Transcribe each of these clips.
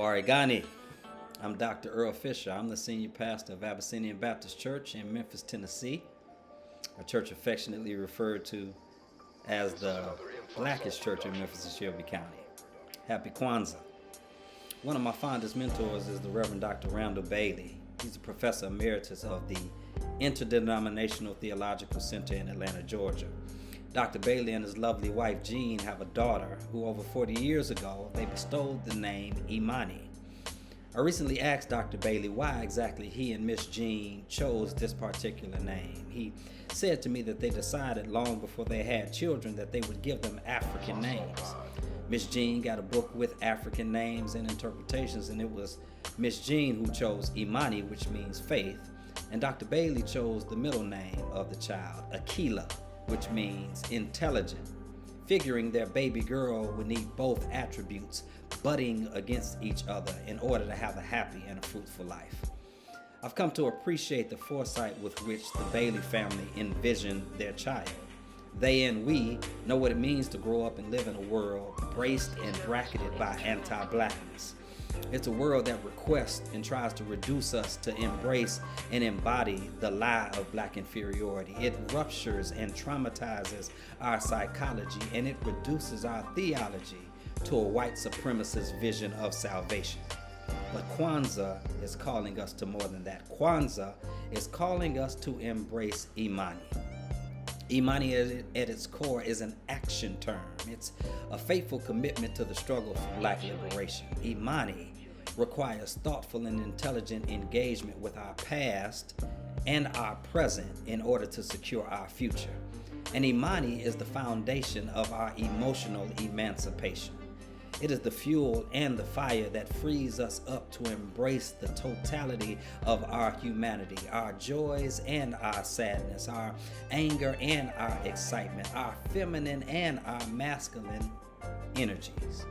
Barigani. I'm Dr. Earl Fisher. I'm the senior pastor of Abyssinian Baptist Church in Memphis, Tennessee, a church affectionately referred to as the blackest church in Memphis and Shelby County. Happy Kwanzaa. One of my fondest mentors is the Reverend Dr. Randall Bailey. He's a professor emeritus of the Interdenominational Theological Center in Atlanta, Georgia. Dr. Bailey and his lovely wife Jean have a daughter who over 40 years ago they bestowed the name Imani. I recently asked Dr. Bailey why exactly he and Miss Jean chose this particular name. He said to me that they decided long before they had children that they would give them African names. Miss Jean got a book with African names and interpretations, and it was Miss Jean who chose Imani, which means faith, and Dr. Bailey chose the middle name of the child, Akila, which means intelligent, figuring their baby girl would need both attributes butting against each other in order to have a happy and a fruitful life. I've come to appreciate the foresight with which the Bailey family envisioned their child. They and we know what it means to grow up and live in a world braced and bracketed by anti-blackness. It's a world that requests and tries to reduce us to embrace and embody the lie of black inferiority. It ruptures and traumatizes our psychology, and it reduces our theology to a white supremacist vision of salvation. But Kwanzaa is calling us to more than that. Kwanzaa is calling us to embrace Imani. Imani at its core is an action term. It's a faithful commitment to the struggle for black liberation. Imani requires thoughtful and intelligent engagement with our past and our present in order to secure our future. And Imani is the foundation of our emotional emancipation. It is the fuel and the fire that frees us up to embrace the totality of our humanity, our joys and our sadness, our anger and our excitement, our feminine and our masculine energies.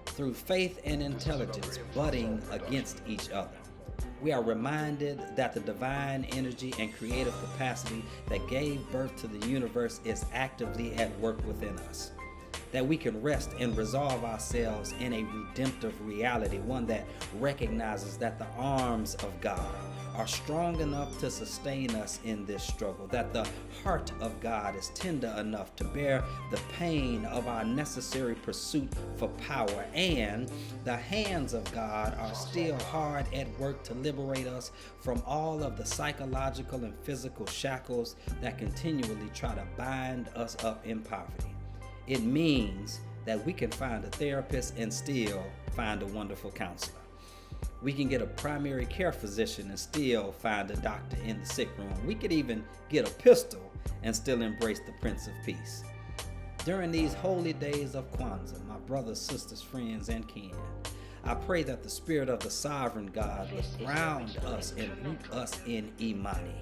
Through faith and intelligence butting against each other, we are reminded that the divine energy and creative capacity that gave birth to the universe is actively at work within us. That we can rest and resolve ourselves in a redemptive reality, one that recognizes that the arms of God are strong enough to sustain us in this struggle, that the heart of God is tender enough to bear the pain of our necessary pursuit for power, and the hands of God are still hard at work to liberate us from all of the psychological and physical shackles that continually try to bind us up in poverty. It means that we can find a therapist and still find a wonderful counselor. We can get a primary care physician and still find a doctor in the sick room. We could even get a pistol and still embrace the Prince of Peace. During these holy days of Kwanzaa, my brothers, sisters, friends, and kin, I pray that the Spirit of the Sovereign God would ground us and root us in Imani,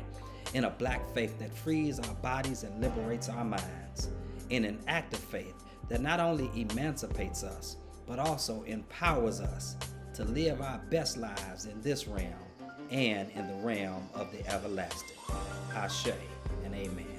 in a black faith that frees our bodies and liberates our minds, in an act of faith that not only emancipates us, but also empowers us to live our best lives in this realm and in the realm of the everlasting. Ashe and amen.